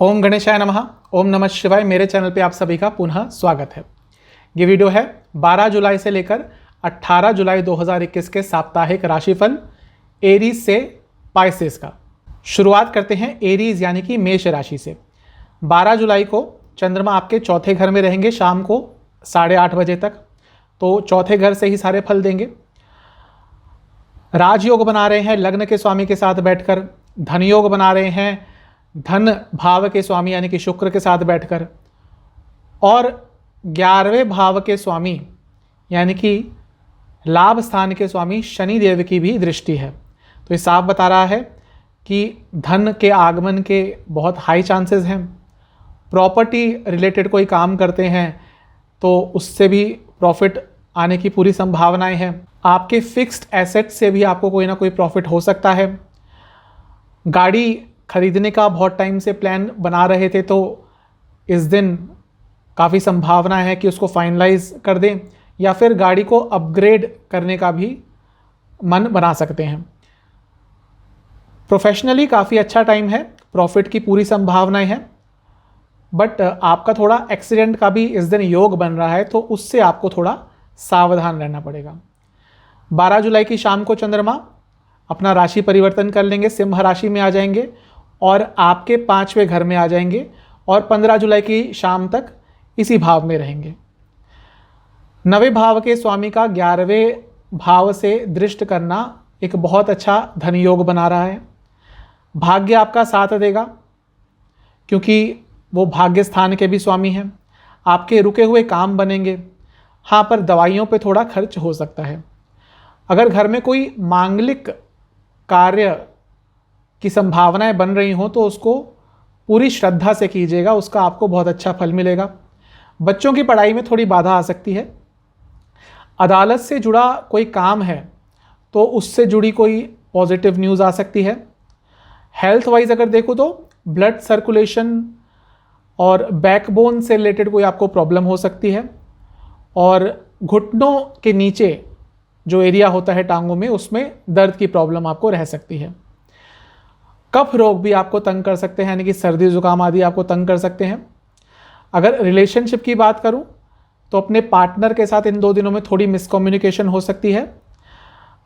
ओम गणेशाय नमः। ओम नमः शिवाय। मेरे चैनल पे आप सभी का पुनः स्वागत है। ये वीडियो है 12 जुलाई से लेकर 18 जुलाई 2021 के साप्ताहिक राशिफल एरीज से पाइसेस का। शुरुआत करते हैं एरीज यानी कि मेष राशि से। 12 जुलाई को चंद्रमा आपके चौथे घर में रहेंगे शाम को 8:30 बजे तक, तो चौथे घर से ही सारे फल देंगे। राजयोग बना रहे हैं लग्न के स्वामी के साथ बैठकर, धन योग बना रहे हैं धन भाव के स्वामी यानी कि शुक्र के साथ बैठकर, और 11वें भाव के स्वामी यानी कि लाभ स्थान के स्वामी शनि देव की भी दृष्टि है। तो ये साफ बता रहा है कि धन के आगमन के बहुत हाई चांसेस हैं। प्रॉपर्टी रिलेटेड कोई काम करते हैं तो उससे भी प्रॉफिट आने की पूरी संभावनाएं हैं। आपके फिक्स्ड एसेट से भी आपको कोई ना कोई प्रॉफिट हो सकता है। गाड़ी खरीदने का बहुत टाइम से प्लान बना रहे थे तो इस दिन काफ़ी संभावना है कि उसको फाइनलाइज कर दें, या फिर गाड़ी को अपग्रेड करने का भी मन बना सकते हैं। प्रोफेशनली काफ़ी अच्छा टाइम है, प्रॉफिट की पूरी संभावनाएं हैं, बट आपका थोड़ा एक्सीडेंट का भी इस दिन योग बन रहा है, तो उससे आपको थोड़ा सावधान रहना पड़ेगा। 12 जुलाई की शाम को चंद्रमा अपना राशि परिवर्तन कर लेंगे, सिंह राशि में आ जाएंगे और आपके 5वें घर में आ जाएंगे, और 15 जुलाई की शाम तक इसी भाव में रहेंगे। 9वें भाव के स्वामी का 11वें भाव से दृष्ट करना एक बहुत अच्छा धन योग बना रहा है। भाग्य आपका साथ देगा क्योंकि वो भाग्य स्थान के भी स्वामी हैं। आपके रुके हुए काम बनेंगे। हाँ, पर दवाइयों पे थोड़ा खर्च हो सकता है। अगर घर में कोई मांगलिक कार्य की संभावनाएं बन रही हों तो उसको पूरी श्रद्धा से कीजिएगा, उसका आपको बहुत अच्छा फल मिलेगा। बच्चों की पढ़ाई में थोड़ी बाधा आ सकती है। अदालत से जुड़ा कोई काम है तो उससे जुड़ी कोई पॉजिटिव न्यूज़ आ सकती है। हेल्थ वाइज अगर देखो तो ब्लड सर्कुलेशन और बैकबोन से रिलेटेड कोई आपको प्रॉब्लम हो सकती है, और घुटनों के नीचे जो एरिया होता है टांगों में, उसमें दर्द की प्रॉब्लम आपको रह सकती है। कफ रोग भी आपको तंग कर सकते हैं, यानी कि सर्दी जुकाम आदि आपको तंग कर सकते हैं। अगर रिलेशनशिप की बात करूं तो अपने पार्टनर के साथ इन 2 दिनों में थोड़ी मिसकम्युनिकेशन हो सकती है।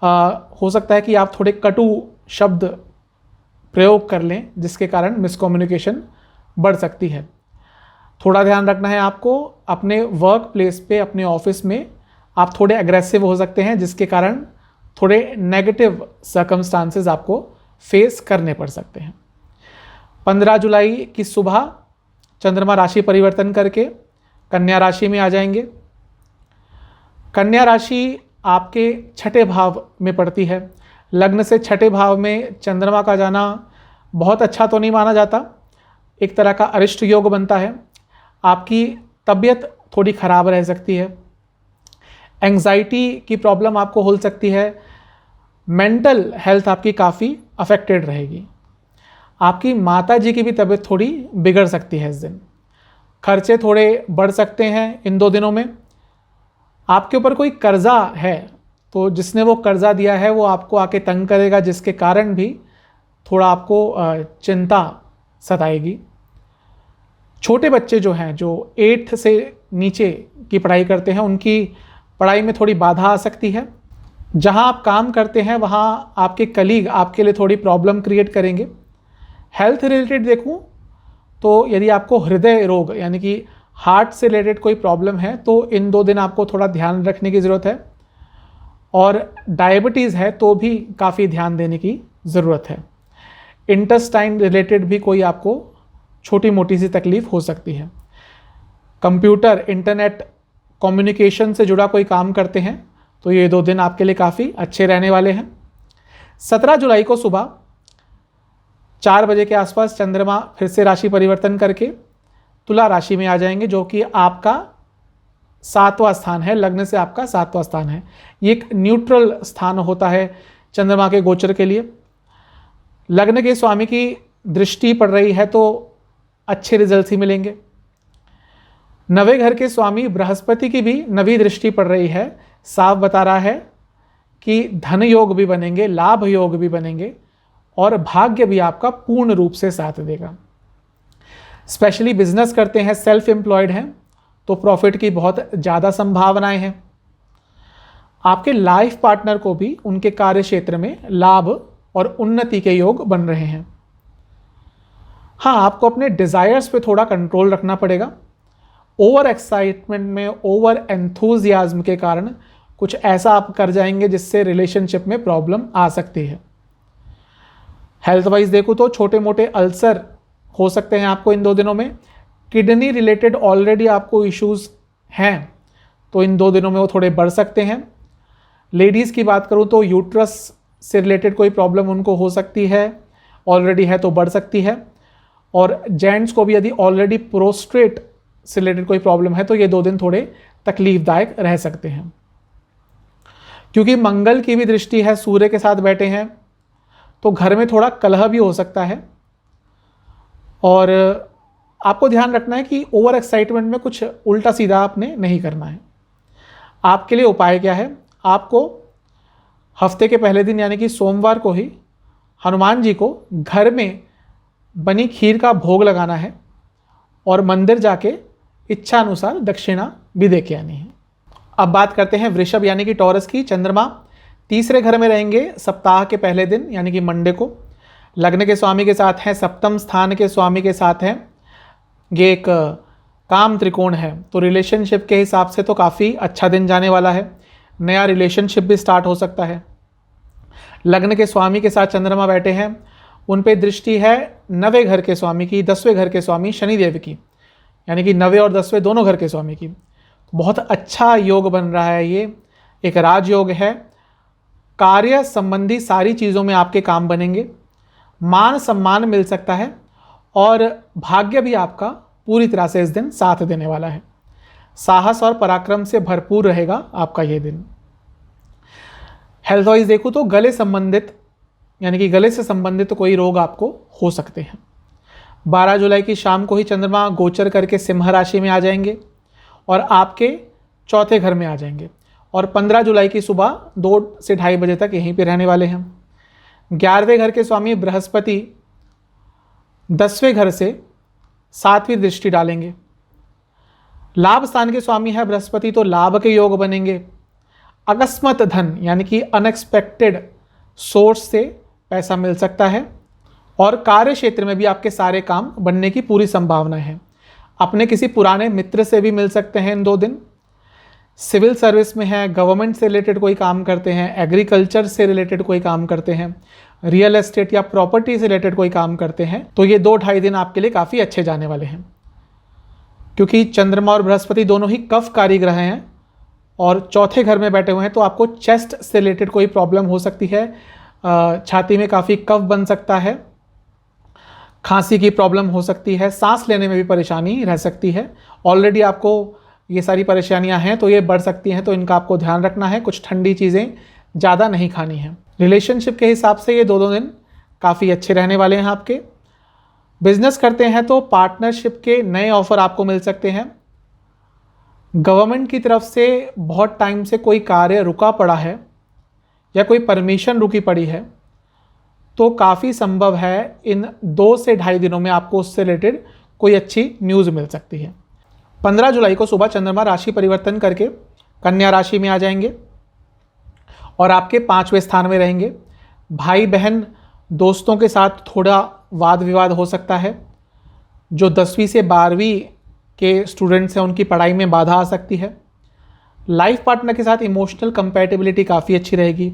हो सकता है कि आप थोड़े कटु शब्द प्रयोग कर लें जिसके कारण मिसकम्युनिकेशन बढ़ सकती है। थोड़ा ध्यान रखना है आपको। अपने वर्क प्लेस पे, अपने ऑफिस में आप थोड़े एग्रेसिव हो सकते हैं जिसके कारण थोड़े नेगेटिव सर्कमस्टांसेस आपको फेस करने पड़ सकते हैं। 15 जुलाई की सुबह चंद्रमा राशि परिवर्तन करके कन्या राशि में आ जाएंगे। कन्या राशि आपके 6ठे भाव में पड़ती है। लग्न से 6ठे भाव में चंद्रमा का जाना बहुत अच्छा तो नहीं माना जाता, एक तरह का अरिष्ट योग बनता है। आपकी तबीयत थोड़ी खराब रह सकती है। एंग्जाइटी की प्रॉब्लम आपको हो सकती है। मेंटल हेल्थ आपकी काफ़ी अफेक्टेड रहेगी। आपकी माता जी की भी तबीयत थोड़ी बिगड़ सकती है इस दिन। खर्चे थोड़े बढ़ सकते हैं इन 2 दिनों में। आपके ऊपर कोई कर्जा है तो जिसने वो कर्जा दिया है वो आपको आके तंग करेगा, जिसके कारण भी थोड़ा आपको चिंता सताएगी। छोटे बच्चे जो हैं, जो 8th से नीचे की पढ़ाई करते हैं, उनकी पढ़ाई में थोड़ी बाधा आ सकती है। जहां आप काम करते हैं वहां आपके कलीग आपके लिए थोड़ी प्रॉब्लम क्रिएट करेंगे। हेल्थ रिलेटेड देखूं तो यदि आपको हृदय रोग यानी कि हार्ट से रिलेटेड कोई प्रॉब्लम है तो इन 2 दिन आपको थोड़ा ध्यान रखने की ज़रूरत है, और डायबिटीज़ है तो भी काफ़ी ध्यान देने की ज़रूरत है। इंटेस्टाइन रिलेटेड भी कोई आपको छोटी मोटी सी तकलीफ हो सकती है। कंप्यूटर, इंटरनेट, कम्युनिकेशन से जुड़ा कोई काम करते हैं तो ये 2 दिन आपके लिए काफ़ी अच्छे रहने वाले हैं। 17 जुलाई को सुबह 4 बजे के आसपास चंद्रमा फिर से राशि परिवर्तन करके तुला राशि में आ जाएंगे, जो कि आपका 7वां स्थान है। लग्न से आपका 7वां स्थान है। ये एक न्यूट्रल स्थान होता है चंद्रमा के गोचर के लिए। लग्न के स्वामी की दृष्टि पड़ रही है तो अच्छे रिजल्ट ही मिलेंगे। 9वें घर के स्वामी बृहस्पति की भी 9वीं दृष्टि पड़ रही है। साफ बता रहा है कि धन योग भी बनेंगे, लाभ योग भी बनेंगे, और भाग्य भी आपका पूर्ण रूप से साथ देगा। स्पेशली बिजनेस करते हैं, सेल्फ एम्प्लॉयड हैं, तो प्रॉफिट की बहुत ज़्यादा संभावनाएं हैं। आपके लाइफ पार्टनर को भी उनके कार्य क्षेत्र में लाभ और उन्नति के योग बन रहे हैं। हाँ, आपको अपने डिज़ायर्स पे थोड़ा कंट्रोल रखना पड़ेगा। ओवर एक्साइटमेंट में, ओवर एंथुजियाज्म के कारण कुछ ऐसा आप कर जाएंगे जिससे रिलेशनशिप में प्रॉब्लम आ सकती है। हेल्थ वाइज देखो तो छोटे मोटे अल्सर हो सकते हैं आपको इन 2 दिनों में। किडनी रिलेटेड ऑलरेडी आपको इश्यूज हैं, तो इन 2 दिनों में वो थोड़े बढ़ सकते हैं। लेडीज़ की बात करूँ तो यूट्रस से रिलेटेड कोई प्रॉब्लम उनको हो सकती है, ऑलरेडी है तो बढ़ सकती है। और जेंट्स को भी यदि ऑलरेडी प्रोस्ट्रेट से रिलेटेड कोई प्रॉब्लम है तो ये 2 दिन थोड़े तकलीफदायक रह सकते हैं। क्योंकि मंगल की भी दृष्टि है, सूर्य के साथ बैठे हैं, तो घर में थोड़ा कलह भी हो सकता है। और आपको ध्यान रखना है कि ओवर एक्साइटमेंट में कुछ उल्टा सीधा आपने नहीं करना है। आपके लिए उपाय क्या है? आपको हफ्ते के पहले दिन यानी कि सोमवार को ही हनुमान जी को घर में बनी खीर का भोग लगाना है और मंदिर जाके इच्छा अनुसार दक्षिणा भी दे के आनी है। अब बात करते हैं वृषभ यानी कि टॉरस की। चंद्रमा 3रे घर में रहेंगे सप्ताह के पहले दिन यानी कि मंडे को। लग्न के स्वामी के साथ हैं, सप्तम स्थान के स्वामी के साथ हैं। ये एक काम त्रिकोण है, तो रिलेशनशिप के हिसाब से तो काफ़ी अच्छा दिन जाने वाला है। नया रिलेशनशिप भी स्टार्ट हो सकता है। लग्न के स्वामी के साथ चंद्रमा बैठे हैं, उन पे दृष्टि है 9वें घर के स्वामी की, 10वें घर के स्वामी शनिदेव की, यानी कि 9वें और 10वें दोनों घर के स्वामी की। बहुत अच्छा योग बन रहा है। ये एक राजयोग है। कार्य संबंधी सारी चीज़ों में आपके काम बनेंगे, मान सम्मान मिल सकता है और भाग्य भी आपका पूरी तरह से इस दिन साथ देने वाला है। साहस और पराक्रम से भरपूर रहेगा आपका ये दिन। हेल्थ वाइज देखूँ तो गले संबंधित यानी कि गले से संबंधित कोई रोग आपको हो सकते हैं। 12 जुलाई की शाम को ही चंद्रमा गोचर करके सिंह राशि में आ जाएंगे और आपके 4थे घर में आ जाएंगे और 15 जुलाई की सुबह 2 से 2:30 बजे तक यहीं पे रहने वाले हैं। 11वें घर के स्वामी बृहस्पति 10वें घर से 7वीं दृष्टि डालेंगे। लाभ स्थान के स्वामी है बृहस्पति, तो लाभ के योग बनेंगे। अकस्मात धन यानी कि अनएक्सपेक्टेड सोर्स से पैसा मिल सकता है और कार्य क्षेत्र में भी आपके सारे काम बनने की पूरी संभावना है। अपने किसी पुराने मित्र से भी मिल सकते हैं इन 2 दिन। सिविल सर्विस में है, गवर्नमेंट से रिलेटेड कोई काम करते हैं, एग्रीकल्चर से रिलेटेड कोई काम करते हैं, रियल एस्टेट या प्रॉपर्टी से रिलेटेड कोई काम करते हैं, तो ये 2-2.5 दिन आपके लिए काफ़ी अच्छे जाने वाले हैं। क्योंकि चंद्रमा और बृहस्पति दोनों ही कफकारी ग्रह हैं और 4थे घर में बैठे हुए हैं, तो आपको चेस्ट से रिलेटेड कोई प्रॉब्लम हो सकती है। छाती में काफ़ी कफ बन सकता है, खांसी की प्रॉब्लम हो सकती है, सांस लेने में भी परेशानी रह सकती है। ऑलरेडी आपको ये सारी परेशानियां हैं तो ये बढ़ सकती हैं, तो इनका आपको ध्यान रखना है। कुछ ठंडी चीज़ें ज़्यादा नहीं खानी है। रिलेशनशिप के हिसाब से ये 2 दिन काफ़ी अच्छे रहने वाले हैं आपके। बिजनेस करते हैं तो पार्टनरशिप के नए ऑफर आपको मिल सकते हैं। गवर्नमेंट की तरफ से बहुत टाइम से कोई कार्य रुका पड़ा है या कोई परमिशन रुकी पड़ी है, तो काफ़ी संभव है इन 2 से 2.5 दिनों में आपको उससे रिलेटेड कोई अच्छी न्यूज़ मिल सकती है। 15 जुलाई को सुबह चंद्रमा राशि परिवर्तन करके कन्या राशि में आ जाएंगे और आपके 5वें स्थान में रहेंगे। भाई बहन दोस्तों के साथ थोड़ा वाद विवाद हो सकता है। जो 10वीं से 12वीं के स्टूडेंट्स हैं उनकी पढ़ाई में बाधा आ सकती है। लाइफ पार्टनर के साथ इमोशनल कंपैटिबिलिटी काफ़ी अच्छी रहेगी।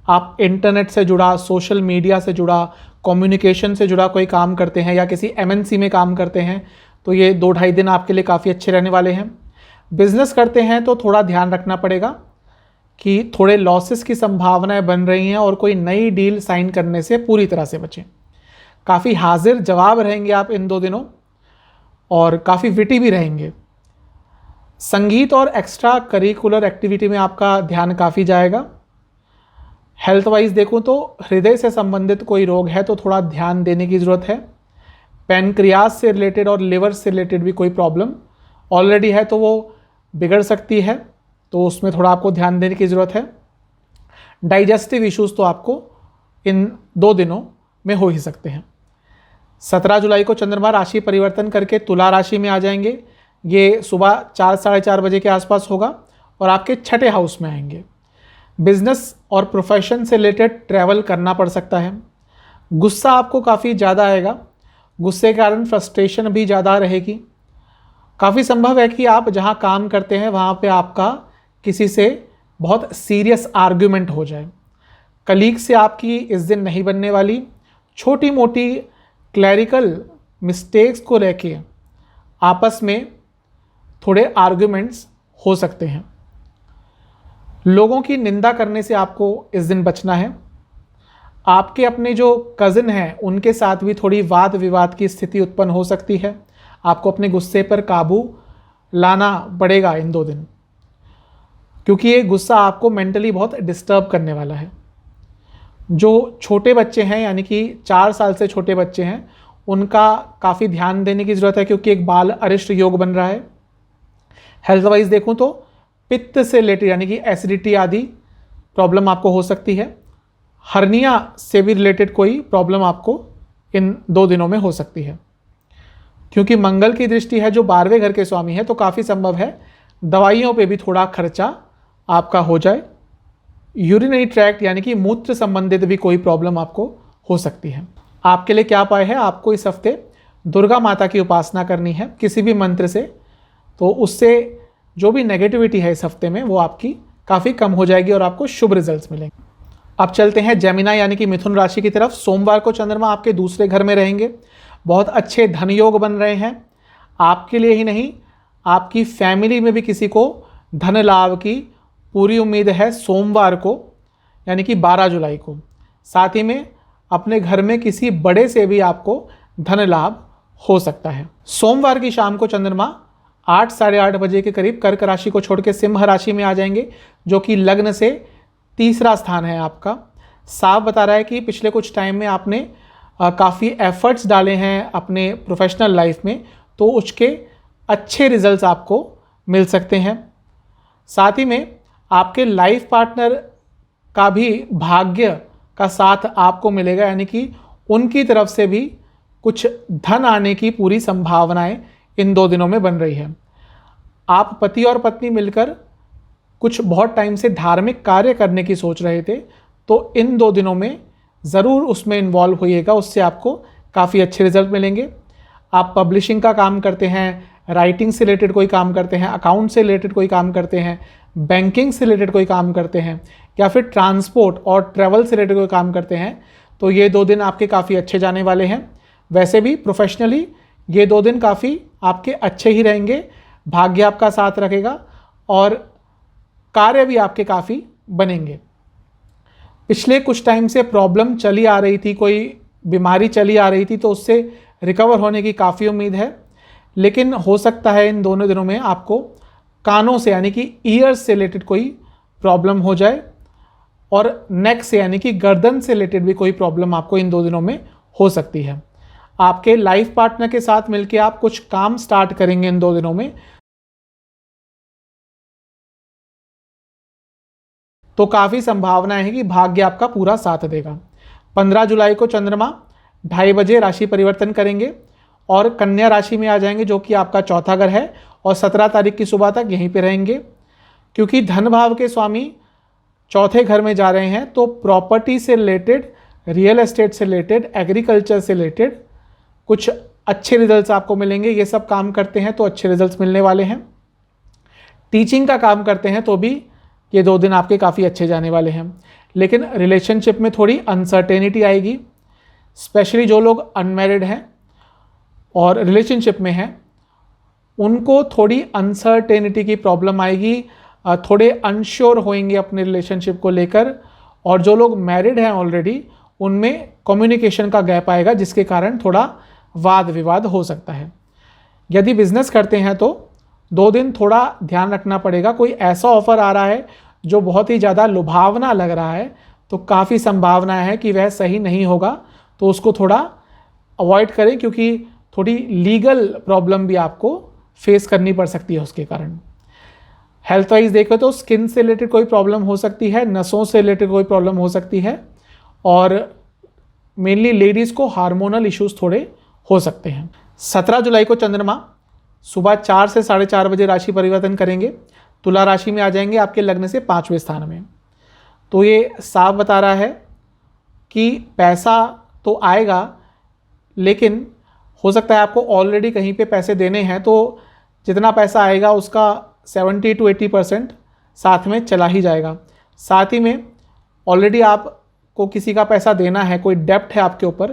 आप इंटरनेट से जुड़ा, सोशल मीडिया से जुड़ा, कम्युनिकेशन से जुड़ा कोई काम करते हैं या किसी MNC में काम करते हैं, तो ये 2-2.5 दिन आपके लिए काफ़ी अच्छे रहने वाले हैं। बिजनेस करते हैं तो थोड़ा ध्यान रखना पड़ेगा कि थोड़े लॉसेस की संभावनाएं बन रही हैं और कोई नई डील साइन करने से पूरी तरह से बचें। काफ़ी हाजिर जवाब रहेंगे आप इन 2 दिनों और काफ़ी विटी भी रहेंगे। संगीत और एक्स्ट्रा करिकुलर एक्टिविटी में आपका ध्यान काफ़ी जाएगा। हेल्थ वाइज देखूँ तो हृदय से संबंधित कोई रोग है तो थोड़ा ध्यान देने की ज़रूरत है। पैनक्रियास से रिलेटेड और लिवर से रिलेटेड भी कोई प्रॉब्लम ऑलरेडी है तो वो बिगड़ सकती है, तो उसमें थोड़ा आपको ध्यान देने की ज़रूरत है। डाइजेस्टिव इश्यूज़ तो आपको इन 2 दिनों में हो ही सकते हैं। 17 जुलाई को चंद्रमा राशि परिवर्तन करके तुला राशि में आ जाएंगे। ये सुबह 4 साढ़े 4 बजे के आसपास होगा और आपके छठे हाउस में आएंगे। बिजनेस और प्रोफेशन से रिलेटेड ट्रैवल करना पड़ सकता है। गुस्सा आपको काफ़ी ज़्यादा आएगा, गुस्से के कारण फ्रस्ट्रेशन भी ज़्यादा रहेगी। काफ़ी संभव है कि आप जहाँ काम करते हैं वहाँ पे आपका किसी से बहुत सीरियस आर्ग्यूमेंट हो जाए। कलीग से आपकी इस दिन नहीं बनने वाली। छोटी मोटी क्लैरिकल मिस्टेक्स को लेके आपस में थोड़े आर्ग्यूमेंट्स हो सकते हैं। लोगों की निंदा करने से आपको इस दिन बचना है। आपके अपने जो कज़न हैं उनके साथ भी थोड़ी वाद विवाद की स्थिति उत्पन्न हो सकती है। आपको अपने गुस्से पर काबू लाना पड़ेगा इन 2 दिन, क्योंकि ये गुस्सा आपको मेंटली बहुत डिस्टर्ब करने वाला है। जो छोटे बच्चे हैं यानी कि 4 साल से छोटे बच्चे हैं उनका काफ़ी ध्यान देने की ज़रूरत है, क्योंकि एक बाल अरिष्ट योग बन रहा है। हेल्थ वाइज देखूँ तो पित्त से रिलेटेड यानी कि एसिडिटी आदि प्रॉब्लम आपको हो सकती है। हर्निया से भी रिलेटेड कोई प्रॉब्लम आपको इन 2 दिनों में हो सकती है, क्योंकि मंगल की दृष्टि है जो 12वें घर के स्वामी है, तो काफ़ी संभव है दवाइयों पे भी थोड़ा खर्चा आपका हो जाए। यूरिनरी ट्रैक्ट यानी कि मूत्र संबंधित भी कोई प्रॉब्लम आपको हो सकती है। आपके लिए क्या उपाय है? आपको इस हफ्ते दुर्गा माता की उपासना करनी है किसी भी मंत्र से, तो उससे जो भी नेगेटिविटी है इस हफ्ते में वो आपकी काफ़ी कम हो जाएगी और आपको शुभ रिजल्ट्स मिलेंगे। अब चलते हैं जेमिना यानी कि मिथुन राशि की तरफ। सोमवार को चंद्रमा आपके दूसरे घर में रहेंगे। बहुत अच्छे धन योग बन रहे हैं। आपके लिए ही नहीं, आपकी फैमिली में भी किसी को धन लाभ की पूरी उम्मीद है सोमवार को यानी कि 12 जुलाई को। साथ ही में अपने घर में किसी बड़े से भी आपको धन लाभ हो सकता है। सोमवार की शाम को चंद्रमा 8 साढ़े 8 बजे के करीब कर्क राशि को छोड़ के सिंह राशि में आ जाएंगे, जो कि लग्न से तीसरा स्थान है आपका। साफ बता रहा है कि पिछले कुछ टाइम में आपने काफ़ी एफर्ट्स डाले हैं अपने प्रोफेशनल लाइफ में, तो उसके अच्छे रिजल्ट्स आपको मिल सकते हैं। साथ ही में आपके लाइफ पार्टनर का भी भाग्य का साथ आपको मिलेगा, यानी कि उनकी तरफ से भी कुछ धन आने की पूरी संभावनाएं इन 2 दिनों में बन रही है। आप पति और पत्नी मिलकर कुछ बहुत टाइम से धार्मिक कार्य करने की सोच रहे थे, तो इन 2 दिनों में ज़रूर उसमें इन्वॉल्व होइएगा, उससे आपको काफ़ी अच्छे रिजल्ट मिलेंगे। आप पब्लिशिंग का काम करते हैं, राइटिंग से रिलेटेड कोई काम करते हैं, अकाउंट से रिलेटेड कोई काम करते हैं, बैंकिंग से रिलेटेड कोई काम करते हैं, या फिर ट्रांसपोर्ट और ट्रैवल से रिलेटेड कोई काम करते हैं, तो ये 2 दिन आपके काफ़ी अच्छे जाने वाले हैं। वैसे भी प्रोफेशनली ये 2 दिन काफ़ी आपके अच्छे ही रहेंगे। भाग्य आपका साथ रखेगा और कार्य भी आपके काफ़ी बनेंगे। पिछले कुछ टाइम से प्रॉब्लम चली आ रही थी, कोई बीमारी चली आ रही थी, तो उससे रिकवर होने की काफ़ी उम्मीद है। लेकिन हो सकता है इन दोनों दिनों में आपको कानों से यानी कि ईयर्स से रिलेटेड कोई प्रॉब्लम हो जाए, और नेक से यानी कि गर्दन से रिलेटेड भी कोई प्रॉब्लम आपको इन 2 दिनों में हो सकती है। आपके लाइफ पार्टनर के साथ मिलकर आप कुछ काम स्टार्ट करेंगे इन 2 दिनों में, तो काफ़ी संभावना है कि भाग्य आपका पूरा साथ देगा। 15 जुलाई को चंद्रमा 2:30 बजे राशि परिवर्तन करेंगे और कन्या राशि में आ जाएंगे, जो कि आपका चौथा घर है, और 17 तारीख की सुबह तक यहीं पे रहेंगे। क्योंकि धन भाव के स्वामी चौथे घर में जा रहे हैं, तो प्रॉपर्टी से रिलेटेड, रियल एस्टेट से रिलेटेड, एग्रीकल्चर से रिलेटेड कुछ अच्छे रिजल्ट्स आपको मिलेंगे। ये सब काम करते हैं तो अच्छे रिजल्ट्स मिलने वाले हैं। टीचिंग का काम करते हैं तो भी ये 2 दिन आपके काफ़ी अच्छे जाने वाले हैं। लेकिन रिलेशनशिप में थोड़ी अनसर्टेनिटी आएगी, स्पेशली जो लोग अनमैरिड हैं और रिलेशनशिप में हैं, उनको थोड़ी अनसर्टेनिटी की प्रॉब्लम आएगी, थोड़े अनश्योर होंगे अपने रिलेशनशिप को लेकर। और जो लोग मैरिड हैं ऑलरेडी, उनमें कम्युनिकेशन का गैप आएगा, जिसके कारण थोड़ा वाद विवाद हो सकता है। यदि बिजनेस करते हैं तो 2 दिन थोड़ा ध्यान रखना पड़ेगा। कोई ऐसा ऑफर आ रहा है जो बहुत ही ज़्यादा लुभावना लग रहा है, तो काफ़ी संभावना है कि वह सही नहीं होगा, तो उसको थोड़ा अवॉइड करें, क्योंकि थोड़ी लीगल प्रॉब्लम भी आपको फेस करनी पड़ सकती है उसके कारण। हेल्थ वाइज देखें तो स्किन से रिलेटेड कोई प्रॉब्लम हो सकती है, नसों से रिलेटेड कोई प्रॉब्लम हो सकती है, और मेनली लेडीज़ को हार्मोनल इश्यूज थोड़े हो सकते हैं। 17 जुलाई को चंद्रमा सुबह 4 से 4:30 बजे राशि परिवर्तन करेंगे, तुला राशि में आ जाएंगे आपके लग्न से 5वें स्थान में। तो ये साफ बता रहा है कि पैसा तो आएगा, लेकिन हो सकता है आपको ऑलरेडी कहीं पे पैसे देने हैं, तो जितना पैसा आएगा उसका 70 to 80% साथ में चला ही जाएगा। साथ ही में ऑलरेडी आपको किसी का पैसा देना है, कोई डेप्ट है आपके ऊपर,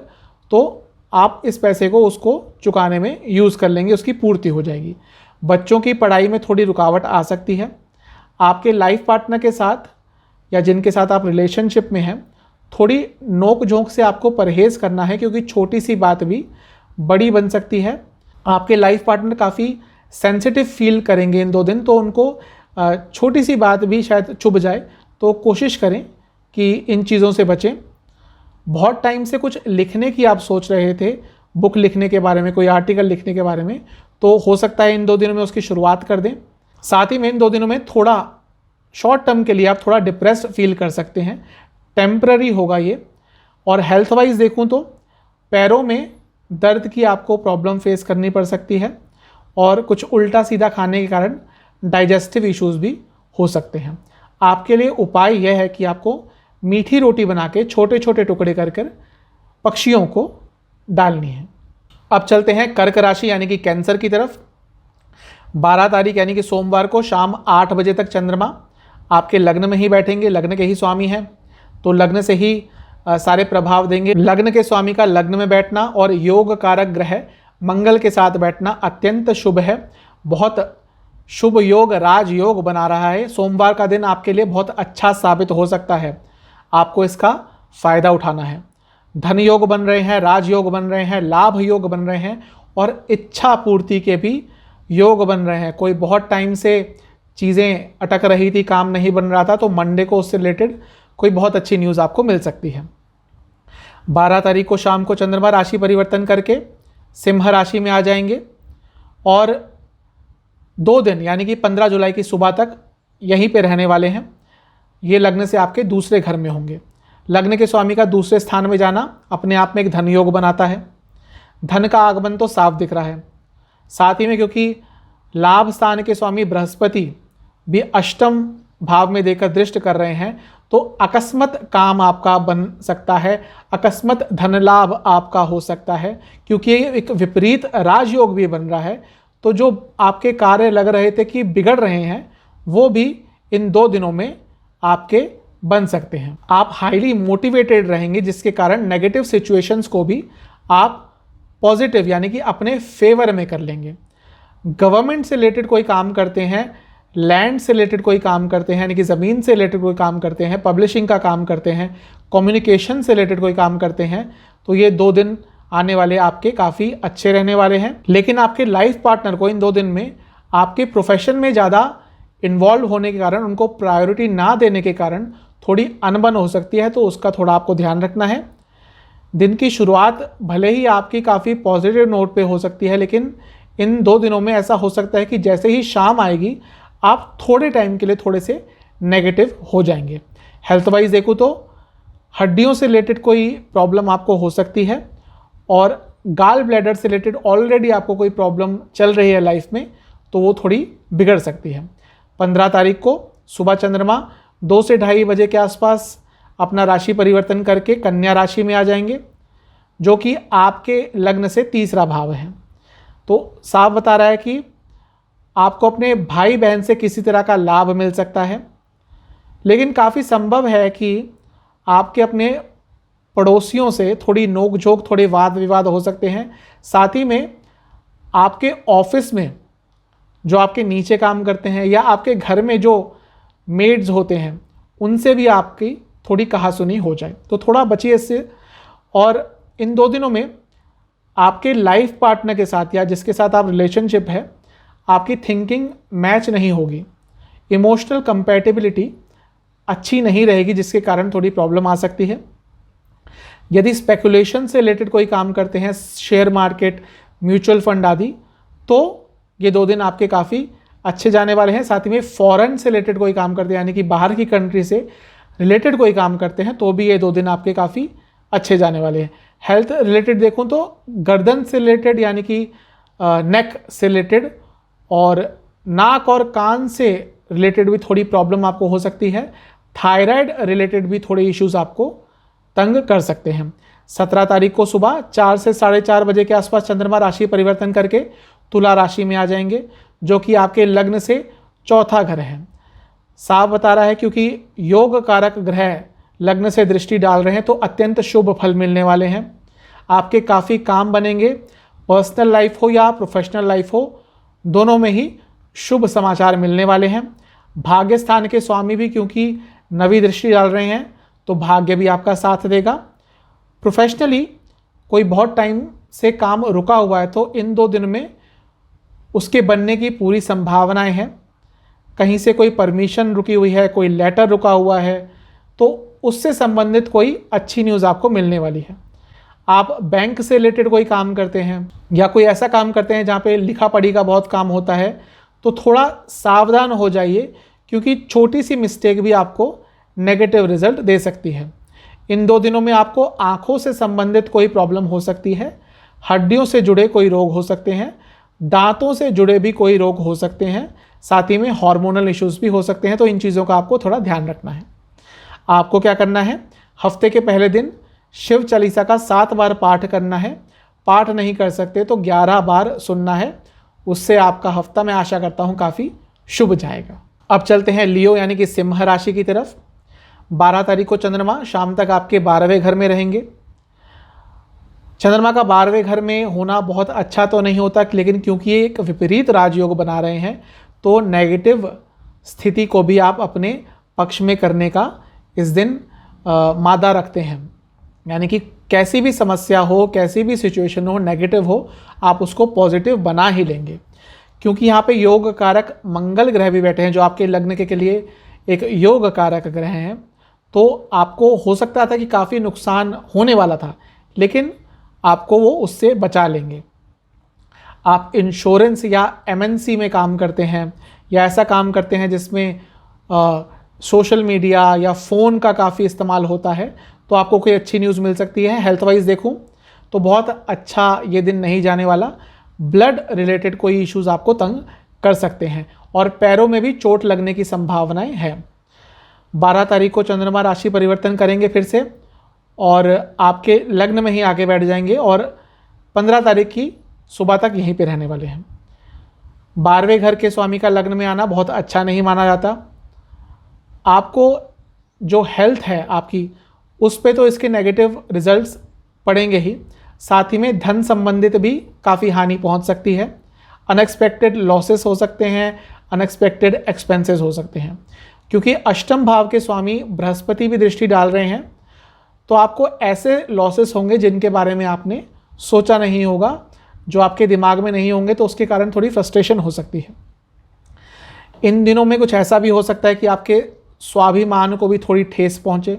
तो आप इस पैसे को उसको चुकाने में यूज़ कर लेंगे, उसकी पूर्ति हो जाएगी। बच्चों की पढ़ाई में थोड़ी रुकावट आ सकती है। आपके लाइफ पार्टनर के साथ या जिनके साथ आप रिलेशनशिप में हैं, थोड़ी नोक झोंक से आपको परहेज़ करना है, क्योंकि छोटी सी बात भी बड़ी बन सकती है। आपके लाइफ पार्टनर काफ़ी सेंसिटिव फील करेंगे इन 2 दिन, तो उनको छोटी सी बात भी शायद चुभ जाए, तो कोशिश करें कि इन चीज़ों से बचें। बहुत टाइम से कुछ लिखने की आप सोच रहे थे, बुक लिखने के बारे में, कोई आर्टिकल लिखने के बारे में, तो हो सकता है इन 2 दिनों में उसकी शुरुआत कर दें। साथ ही में इन 2 दिनों में थोड़ा शॉर्ट टर्म के लिए आप थोड़ा डिप्रेस्ड फील कर सकते हैं, टेम्पररी होगा ये। और हेल्थ वाइज देखूं तो पैरों में दर्द की आपको प्रॉब्लम फेस करनी पड़ सकती है, और कुछ उल्टा सीधा खाने के कारण डाइजेस्टिव इश्यूज भी हो सकते हैं। आपके लिए उपाय यह है कि आपको मीठी रोटी बना के छोटे छोटे टुकड़े कर कर पक्षियों को डालनी है। अब चलते हैं कर्क राशि यानी कि कैंसर की तरफ। 12 तारीख यानी कि सोमवार को शाम 8 बजे तक चंद्रमा आपके लग्न में ही बैठेंगे, लग्न के ही स्वामी हैं, तो लग्न से ही सारे प्रभाव देंगे। लग्न के स्वामी का लग्न में बैठना और योग कारक ग्रह मंगल के साथ बैठना अत्यंत शुभ है। बहुत शुभ योग, राजयोग बना रहा है। सोमवार का दिन आपके लिए बहुत अच्छा साबित हो सकता है, आपको इसका फायदा उठाना है। धन योग बन रहे हैं, राजयोग बन रहे हैं, लाभ योग बन रहे हैं, और इच्छा पूर्ति के भी योग बन रहे हैं। कोई बहुत टाइम से चीज़ें अटक रही थी, काम नहीं बन रहा था, तो मंडे को उससे रिलेटेड कोई बहुत अच्छी न्यूज़ आपको मिल सकती है। 12 तारीख को शाम को चंद्रमा राशि परिवर्तन करके सिंह राशि में आ जाएंगे, और 2 दिन यानी कि 15 जुलाई की सुबह तक यहीं पे रहने वाले हैं। ये लग्न से आपके दूसरे घर में होंगे। लग्न के स्वामी का दूसरे स्थान में जाना अपने आप में एक धन योग बनाता है। धन का आगमन तो साफ दिख रहा है। साथ ही में क्योंकि लाभ स्थान के स्वामी बृहस्पति भी अष्टम भाव में देकर दृष्टि कर रहे हैं, तो अकस्मात काम आपका बन सकता है, अकस्मात धन लाभ आपका हो सकता है, क्योंकि ये एक विपरीत राजयोग भी बन रहा है। तो जो आपके कार्य लग रहे थे कि बिगड़ रहे हैं, वो भी इन 2 दिनों में आपके बन सकते हैं। आप हाईली मोटिवेटेड रहेंगे, जिसके कारण नेगेटिव सिचुएशंस को भी आप पॉजिटिव यानी कि अपने फेवर में कर लेंगे। गवर्नमेंट से रिलेटेड कोई काम करते हैं, लैंड से रिलेटेड कोई काम करते हैं, यानी कि ज़मीन से रिलेटेड कोई काम करते हैं, पब्लिशिंग का काम करते हैं, कम्युनिकेशन से रिलेटेड कोई काम करते हैं, तो ये 2 दिन आने वाले आपके काफ़ी अच्छे रहने वाले हैं। लेकिन आपके लाइफ पार्टनर को इन 2 दिन में आपके प्रोफेशन में ज़्यादा इन्वॉल्व होने के कारण, उनको प्रायोरिटी ना देने के कारण थोड़ी अनबन हो सकती है, तो उसका थोड़ा आपको ध्यान रखना है। दिन की शुरुआत भले ही आपकी काफ़ी पॉजिटिव नोट पे हो सकती है, लेकिन इन 2 दिनों में ऐसा हो सकता है कि जैसे ही शाम आएगी आप थोड़े टाइम के लिए थोड़े से नेगेटिव हो जाएंगे। हेल्थ वाइज देखूँ तो हड्डियों से रिलेटेड कोई प्रॉब्लम आपको हो सकती है, और गाल ब्लैडर से रिलेटेड ऑलरेडी आपको कोई प्रॉब्लम चल रही है लाइफ में, तो वो थोड़ी बिगड़ सकती है। 15 तारीख को सुबह चंद्रमा 2 से 2:30 बजे के आसपास अपना राशि परिवर्तन करके कन्या राशि में आ जाएंगे, जो कि आपके लग्न से तीसरा भाव है। तो साफ बता रहा है कि आपको अपने भाई बहन से किसी तरह का लाभ मिल सकता है, लेकिन काफ़ी संभव है कि आपके अपने पड़ोसियों से थोड़ी नोक-झोंक, थोड़े वाद विवाद हो सकते हैं। साथ ही में आपके ऑफिस में जो आपके नीचे काम करते हैं, या आपके घर में जो मेड्स होते हैं, उनसे भी आपकी थोड़ी कहासुनी हो जाए, तो थोड़ा बचिए इससे। और इन 2 दिनों में आपके लाइफ पार्टनर के साथ या जिसके साथ आप रिलेशनशिप है, आपकी थिंकिंग मैच नहीं होगी, इमोशनल कंपैटिबिलिटी अच्छी नहीं रहेगी, जिसके कारण थोड़ी प्रॉब्लम आ सकती है। यदि स्पेकुलेशन से रिलेटेड कोई काम करते हैं, शेयर मार्केट, म्यूचुअल फंड आदि, तो ये 2 दिन आपके काफ़ी अच्छे जाने वाले हैं। साथ ही में फॉरेन से रिलेटेड कोई काम करते हैं, यानी कि बाहर की कंट्री से रिलेटेड कोई काम करते हैं, तो भी ये 2 दिन आपके काफ़ी अच्छे जाने वाले हैं। हेल्थ रिलेटेड देखूं तो गर्दन से रिलेटेड यानी कि नेक से रिलेटेड और नाक और कान से रिलेटेड भी थोड़ी प्रॉब्लम आपको हो सकती है। थायराइड रिलेटेड भी थोड़े इश्यूज आपको तंग कर सकते हैं। 17 तारीख को सुबह 4 से 4:30 बजे के आसपास चंद्रमा राशि परिवर्तन करके तुला राशि में आ जाएंगे, जो कि आपके लग्न से चौथा घर है। साफ बता रहा है क्योंकि योग कारक ग्रह लग्न से दृष्टि डाल रहे हैं तो अत्यंत शुभ फल मिलने वाले हैं। आपके काफ़ी काम बनेंगे, पर्सनल लाइफ हो या प्रोफेशनल लाइफ हो, दोनों में ही शुभ समाचार मिलने वाले हैं। भाग्य स्थान के स्वामी भी क्योंकि नवी दृष्टि डाल रहे हैं तो भाग्य भी आपका साथ देगा। प्रोफेशनली कोई बहुत टाइम से काम रुका हुआ है तो इन 2 दिन में उसके बनने की पूरी संभावनाएं हैं। कहीं से कोई परमिशन रुकी हुई है, कोई लेटर रुका हुआ है तो उससे संबंधित कोई अच्छी न्यूज़ आपको मिलने वाली है। आप बैंक से रिलेटेड कोई काम करते हैं या कोई ऐसा काम करते हैं जहाँ पे लिखा पढ़ी का बहुत काम होता है तो थोड़ा सावधान हो जाइए, क्योंकि छोटी सी मिस्टेक भी आपको नेगेटिव रिजल्ट दे सकती है। इन 2 दिनों में आपको आँखों से संबंधित कोई प्रॉब्लम हो सकती है, हड्डियों से जुड़े कोई रोग हो सकते हैं, दांतों से जुड़े भी कोई रोग हो सकते हैं, साथ ही में हार्मोनल इश्यूज भी हो सकते हैं। तो इन चीज़ों का आपको थोड़ा ध्यान रखना है। आपको क्या करना है, हफ्ते के पहले दिन शिव चालीसा का 7 बार पाठ करना है। पाठ नहीं कर सकते तो 11 बार सुनना है। उससे आपका हफ्ता, मैं आशा करता हूँ, काफ़ी शुभ जाएगा। अब चलते हैं लियो यानी कि सिंह राशि की तरफ। 12 तारीख को चंद्रमा शाम तक आपके 12वें घर में रहेंगे। चंद्रमा का 12वें घर में होना बहुत अच्छा तो नहीं होता, लेकिन क्योंकि ये एक विपरीत राजयोग बना रहे हैं तो नेगेटिव स्थिति को भी आप अपने पक्ष में करने का इस दिन मादा रखते हैं। यानी कि कैसी भी समस्या हो, कैसी भी सिचुएशन हो, नेगेटिव हो, आप उसको पॉजिटिव बना ही लेंगे। क्योंकि यहाँ पे योग कारक मंगल ग्रह भी बैठे हैं जो आपके लग्न के लिए एक योग कारक ग्रह हैं। तो आपको हो सकता था कि काफ़ी नुकसान होने वाला था, लेकिन आपको वो उससे बचा लेंगे। आप इंश्योरेंस या एमएनसी में काम करते हैं या ऐसा काम करते हैं जिसमें सोशल मीडिया या फ़ोन का काफ़ी इस्तेमाल होता है तो आपको कोई अच्छी न्यूज़ मिल सकती है। हेल्थ वाइज देखूं तो बहुत अच्छा ये दिन नहीं जाने वाला। ब्लड रिलेटेड कोई इश्यूज़ आपको तंग कर सकते हैं और पैरों में भी चोट लगने की संभावनाएं हैं। 12 तारीख को चंद्रमा राशि परिवर्तन करेंगे फिर से और आपके लग्न में ही आके बैठ जाएंगे और 15 तारीख की सुबह तक यहीं पे रहने वाले हैं। 12वें घर के स्वामी का लग्न में आना बहुत अच्छा नहीं माना जाता। आपको जो हेल्थ है आपकी, उस पे तो इसके नेगेटिव रिजल्ट्स पड़ेंगे ही, साथ ही में धन संबंधित भी काफ़ी हानि पहुंच सकती है। अनएक्सपेक्टेड लॉसेस हो सकते हैं, अनएक्सपेक्टेड एक्सपेंसेस हो सकते हैं। क्योंकि अष्टम भाव के स्वामी बृहस्पति भी दृष्टि डाल रहे हैं तो आपको ऐसे लॉसेस होंगे जिनके बारे में आपने सोचा नहीं होगा, जो आपके दिमाग में नहीं होंगे, तो उसके कारण थोड़ी फ्रस्ट्रेशन हो सकती है। इन दिनों में कुछ ऐसा भी हो सकता है कि आपके स्वाभिमान को भी थोड़ी ठेस पहुंचे।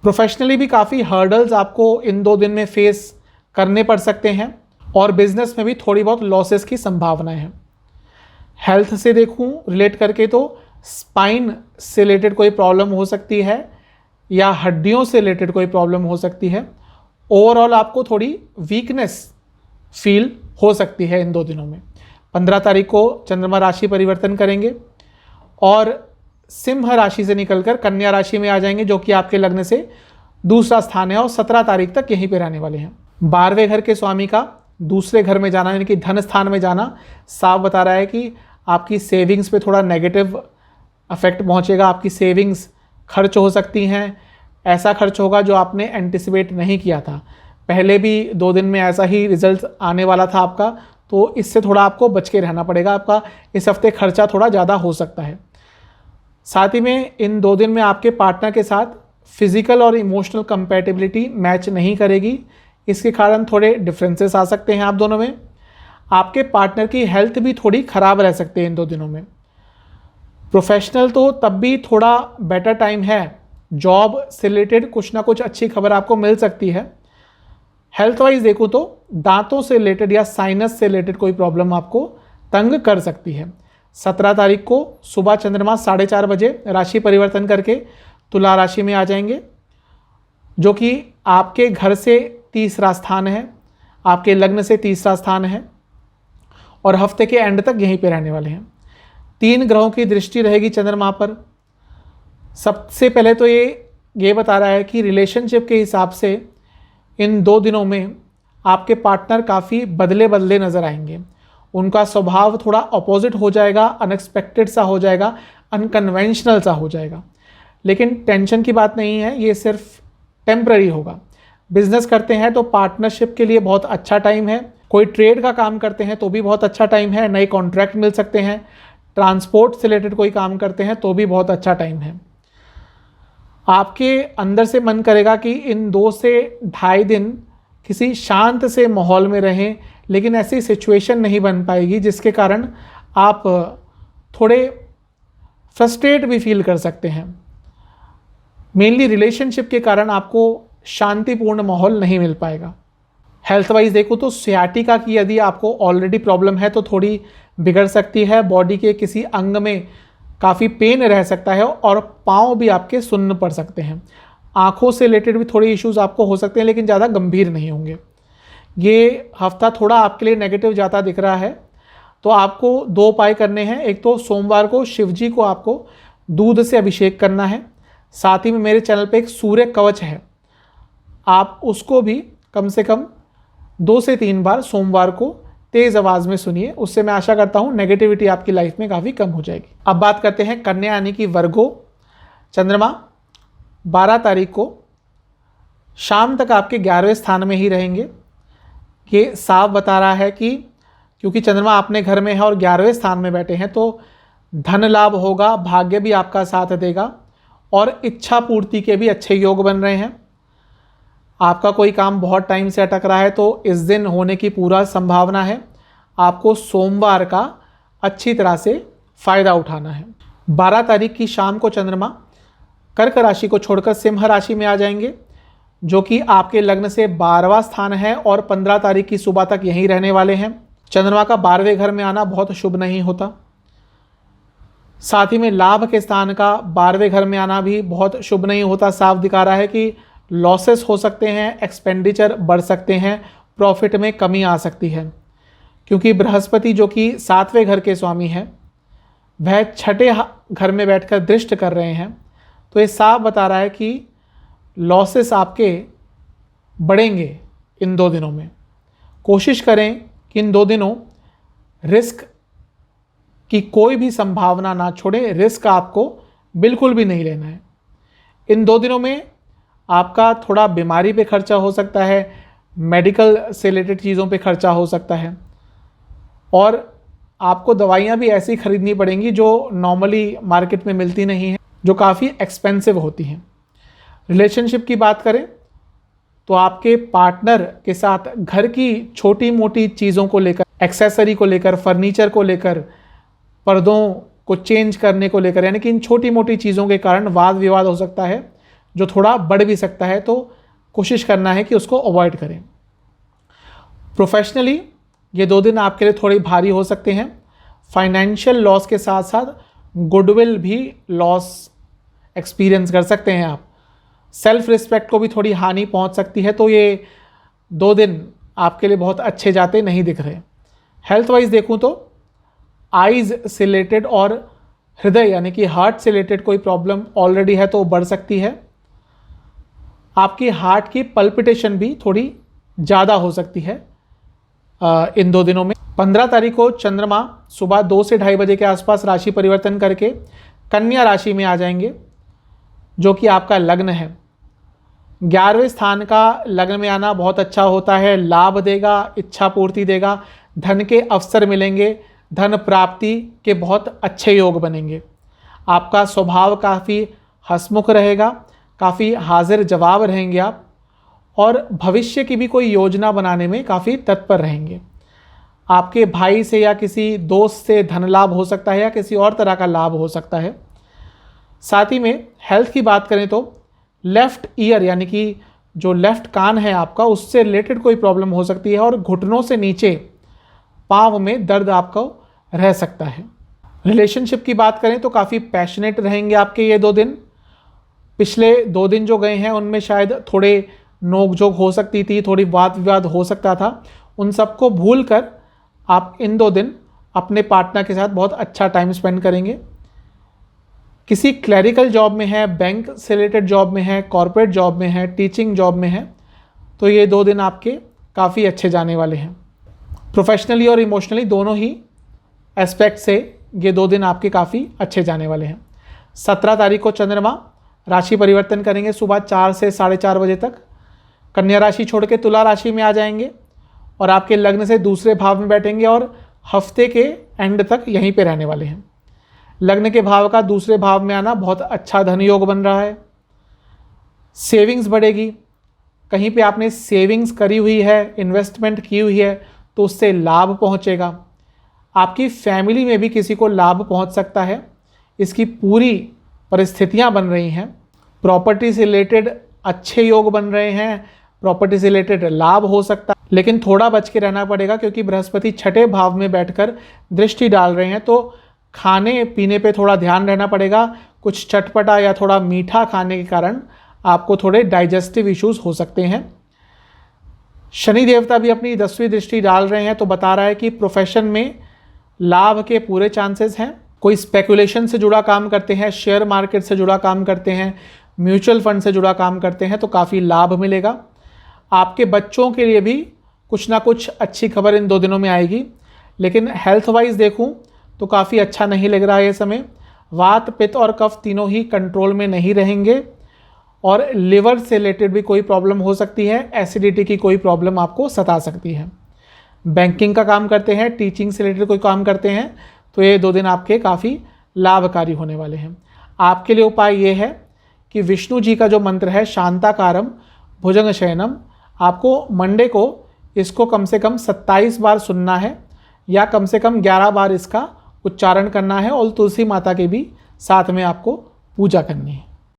प्रोफेशनली भी काफ़ी हर्डल्स आपको इन 2 दिन में फेस करने पड़ सकते हैं और बिजनेस में भी थोड़ी बहुत लॉसेस की संभावनाएं हैं। हेल्थ से देखूं रिलेट करके तो स्पाइन से रिलेटेड कोई प्रॉब्लम हो सकती है या हड्डियों से रिलेटेड कोई प्रॉब्लम हो सकती है। ओवरऑल आपको थोड़ी वीकनेस फील हो सकती है इन 2 दिनों में। 15 तारीख को चंद्रमा राशि परिवर्तन करेंगे और सिंह राशि से निकलकर कन्या राशि में आ जाएंगे, जो कि आपके लग्न से दूसरा स्थान है और 17 तारीख तक यहीं पे रहने वाले हैं। 12वें घर के स्वामी का दूसरे घर में जाना यानी कि धन स्थान में जाना साफ बता रहा है कि आपकी सेविंग्स पे थोड़ा नेगेटिव अफेक्ट पहुंचेगा। आपकी सेविंग्स खर्च हो सकती हैं, ऐसा खर्च होगा जो आपने एंटिसिपेट नहीं किया था। पहले भी 2 दिन में ऐसा ही रिजल्ट आने वाला था आपका, तो इससे थोड़ा आपको बच के रहना पड़ेगा। आपका इस हफ्ते खर्चा थोड़ा ज़्यादा हो सकता है। साथ ही में इन 2 दिन में आपके पार्टनर के साथ फिजिकल और इमोशनल कंपैटिबिलिटी मैच नहीं करेगी। इसके कारण थोड़े डिफरेंसेस आ सकते हैं आप दोनों में। आपके पार्टनर की हेल्थ भी थोड़ी ख़राब रह सकती है इन 2 दिनों में। प्रोफेशनल तो तब भी थोड़ा बेटर टाइम है, जॉब से रिलेटेड कुछ ना कुछ अच्छी खबर आपको मिल सकती है। हेल्थ वाइज देखूँ तो दांतों से रिलेटेड या साइनस से रिलेटेड कोई प्रॉब्लम आपको तंग कर सकती है। 17 तारीख को सुबह चंद्रमा 4:30 बजे राशि परिवर्तन करके तुला राशि में आ जाएंगे, जो कि आपके घर से तीसरा स्थान है, आपके लग्न से तीसरा स्थान है और हफ्ते के एंड तक यहीं पे रहने वाले हैं। 3 ग्रहों की दृष्टि रहेगी चंद्रमा पर। सबसे पहले तो ये बता रहा है कि रिलेशनशिप के हिसाब से इन 2 दिनों में आपके पार्टनर काफ़ी बदले बदले नज़र आएंगे। उनका स्वभाव थोड़ा अपोजिट हो जाएगा, अनएक्सपेक्टेड सा हो जाएगा, अनकन्वेंशनल सा हो जाएगा। लेकिन टेंशन की बात नहीं है, ये सिर्फ टेम्पररी होगा। बिजनेस करते हैं तो पार्टनरशिप के लिए बहुत अच्छा टाइम है। कोई ट्रेड का काम करते हैं तो भी बहुत अच्छा टाइम है, नए कॉन्ट्रैक्ट मिल सकते हैं। ट्रांसपोर्ट से रिलेटेड कोई काम करते हैं तो भी बहुत अच्छा टाइम है। आपके अंदर से मन करेगा कि इन 2 से 2.5 दिन किसी शांत से माहौल में रहें, लेकिन ऐसी सिचुएशन नहीं बन पाएगी जिसके कारण आप थोड़े फ्रस्ट्रेट भी फील कर सकते हैं। मेनली रिलेशनशिप के कारण आपको शांतिपूर्ण माहौल नहीं मिल पाएगा। हेल्थ वाइज देखो तो सियाटिका की यदि आपको ऑलरेडी प्रॉब्लम है तो थोड़ी बिगड़ सकती है। बॉडी के किसी अंग में काफ़ी पेन रह सकता है और पाँव भी आपके सुन्न पड़ सकते हैं। आँखों से रिलेटेड भी थोड़े इश्यूज आपको हो सकते हैं, लेकिन ज़्यादा गंभीर नहीं होंगे। ये हफ्ता थोड़ा आपके लिए नेगेटिव जाता दिख रहा है, तो आपको 2 उपाय करने हैं। एक तो सोमवार को शिव जी को आपको दूध से अभिषेक करना है। साथ ही में मेरे चैनल पे एक सूर्य कवच है, आप उसको भी कम से कम 2 से 3 बार सोमवार को तेज़ आवाज़ में सुनिए। उससे मैं आशा करता हूँ नेगेटिविटी आपकी लाइफ में काफ़ी कम हो जाएगी। अब बात करते हैं कन्या यानी कि वर्गो। चंद्रमा 12 तारीख को शाम तक आपके 11वें स्थान में ही रहेंगे। ये साफ बता रहा है कि क्योंकि चंद्रमा अपने घर में है और 11वें स्थान में बैठे हैं तो धन लाभ होगा, भाग्य भी आपका साथ देगा और इच्छा पूर्ति के भी अच्छे योग बन रहे हैं। आपका कोई काम बहुत टाइम से अटक रहा है तो इस दिन होने की पूरा संभावना है। आपको सोमवार का अच्छी तरह से फ़ायदा उठाना है। 12 तारीख की शाम को चंद्रमा कर्क राशि को छोड़कर सिंह राशि में आ जाएंगे, जो कि आपके लग्न से 12वां स्थान है और 15 तारीख की सुबह तक यहीं रहने वाले हैं। चंद्रमा का 12वें घर में आना बहुत शुभ नहीं होता। साथ ही में लाभ के स्थान का 12वें घर में आना भी बहुत शुभ नहीं होता। साफ दिखा रहा है कि लॉसेस हो सकते हैं, एक्सपेंडिचर बढ़ सकते हैं, प्रॉफिट में कमी आ सकती है। क्योंकि बृहस्पति जो कि 7वें घर के स्वामी हैं वह 6ठे घर में बैठकर दृष्ट कर रहे हैं, तो ये साफ बता रहा है कि लॉसेस आपके बढ़ेंगे इन 2 दिनों में। कोशिश करें कि इन 2 दिनों रिस्क की कोई भी संभावना ना छोड़ें। रिस्क आपको बिल्कुल भी नहीं लेना है। इन 2 दिनों में आपका थोड़ा बीमारी पे खर्चा हो सकता है, मेडिकल से रिलेटेड चीज़ों पे खर्चा हो सकता है और आपको दवाइयाँ भी ऐसी खरीदनी पड़ेंगी जो नॉर्मली मार्केट में मिलती नहीं हैं, जो काफ़ी एक्सपेंसिव होती हैं। रिलेशनशिप की बात करें तो आपके पार्टनर के साथ घर की छोटी मोटी चीज़ों को लेकर, एक्सेसरी को लेकर, फर्नीचर को लेकर, पर्दों को चेंज करने को लेकर, यानी कि इन छोटी मोटी चीज़ों के कारण वाद विवाद हो सकता है जो थोड़ा बढ़ भी सकता है, तो कोशिश करना है कि उसको अवॉइड करें। प्रोफेशनली ये 2 दिन आपके लिए थोड़ी भारी हो सकते हैं। फाइनेंशियल लॉस के साथ साथ गुडविल भी लॉस एक्सपीरियंस कर सकते हैं आप। सेल्फ रिस्पेक्ट को भी थोड़ी हानि पहुंच सकती है, तो ये 2 दिन आपके लिए बहुत अच्छे जाते नहीं दिख रहे। हेल्थ वाइज देखूं तो आइज़ से रिलेटेड और हृदय यानी कि हार्ट से रिलेटेड कोई प्रॉब्लम ऑलरेडी है तो बढ़ सकती है। आपकी हार्ट की पल्पिटेशन भी थोड़ी ज़्यादा हो सकती है इन 2 दिनों में। 15 तारीख को चंद्रमा सुबह 2 से 2:30 बजे के आसपास राशि परिवर्तन करके कन्या राशि में आ जाएंगे, जो कि आपका लग्न है। 11वें स्थान का लग्न में आना बहुत अच्छा होता है, लाभ देगा, इच्छा पूर्ति देगा, धन के अवसर मिलेंगे, धन प्राप्ति के बहुत अच्छे योग बनेंगे। आपका स्वभाव काफ़ी हंसमुख रहेगा, काफ़ी हाजिर जवाब रहेंगे आप और भविष्य की भी कोई योजना बनाने में काफ़ी तत्पर रहेंगे। आपके भाई से या किसी दोस्त से धन लाभ हो सकता है या किसी और तरह का लाभ हो सकता है। साथ ही में हेल्थ की बात करें तो लेफ़्ट ईयर यानी कि जो लेफ़्ट कान है आपका, उससे रिलेटेड कोई प्रॉब्लम हो सकती है और घुटनों से नीचे पाँव में दर्द आपको रह सकता है। रिलेशनशिप की बात करें तो काफ़ी पैशनेट रहेंगे आपके ये 2 दिन। पिछले 2 दिन जो गए हैं उनमें शायद थोड़े नोक झोंक हो सकती थी, थोड़ी वाद विवाद हो सकता था, उन सबको भूल कर आप इन 2 दिन अपने पार्टनर के साथ बहुत अच्छा टाइम स्पेंड करेंगे। किसी क्लरिकल जॉब में है, बैंक से रिलेटेड जॉब में है, कॉर्पोरेट जॉब में है, टीचिंग जॉब में है, तो ये 2 दिन आपके काफ़ी अच्छे जाने वाले हैं। प्रोफेशनली और इमोशनली दोनों ही एस्पेक्ट से ये 2 दिन आपके काफ़ी अच्छे जाने वाले हैं। 17 तारीख को चंद्रमा राशि परिवर्तन करेंगे सुबह 4 से 4:30 बजे तक, कन्या राशि छोड़ के तुला राशि में आ जाएंगे और आपके लग्न से दूसरे भाव में बैठेंगे और हफ्ते के एंड तक यहीं पे रहने वाले हैं। लग्न के भाव का दूसरे भाव में आना बहुत अच्छा धन योग बन रहा है। सेविंग्स बढ़ेगी, कहीं पे आपने सेविंग्स करी हुई है, इन्वेस्टमेंट की हुई है, तो उससे लाभ पहुंचेगा। आपकी फैमिली में भी किसी को लाभ पहुंच सकता है, इसकी पूरी परिस्थितियां बन रही हैं। प्रॉपर्टी से रिलेटेड अच्छे योग बन रहे हैं, प्रॉपर्टी से रिलेटेड लाभ हो सकता है, लेकिन थोड़ा बच के रहना पड़ेगा क्योंकि बृहस्पति 6ठे भाव में बैठकर दृष्टि डाल रहे हैं, तो खाने पीने पे थोड़ा ध्यान रहना पड़ेगा। कुछ चटपटा या थोड़ा मीठा खाने के कारण आपको थोड़े डाइजेस्टिव इश्यूज हो सकते हैं। शनि देवता भी अपनी 10वीं दृष्टि डाल रहे हैं, तो बता रहा है कि प्रोफेशन में लाभ के पूरे चांसेस हैं। कोई स्पेकुलेशन से जुड़ा काम करते हैं, शेयर मार्केट से जुड़ा काम करते हैं, म्यूचुअल फंड से जुड़ा काम करते हैं, तो काफ़ी लाभ मिलेगा। आपके बच्चों के लिए भी कुछ ना कुछ अच्छी खबर इन 2 दिनों में आएगी, लेकिन हेल्थ वाइज देखूं तो काफ़ी अच्छा नहीं लग रहा है ये समय। वात, पित्त और कफ तीनों ही कंट्रोल में नहीं रहेंगे और लिवर से रिलेटेड भी कोई प्रॉब्लम हो सकती है, एसिडिटी की कोई प्रॉब्लम आपको सता सकती है। बैंकिंग का काम करते हैं, टीचिंग से रिलेटेड कोई काम करते हैं, तो ये 2 दिन आपके काफ़ी लाभकारी होने वाले हैं। आपके लिए उपाय ये है कि विष्णु जी का जो मंत्र है शांताकारम भुजंग शयनम, आपको मंडे को इसको कम से कम 27 बार सुनना है या कम से कम 11 बार इसका उच्चारण करना है और तुलसी माता की भी साथ में आपको पूजा करनी है।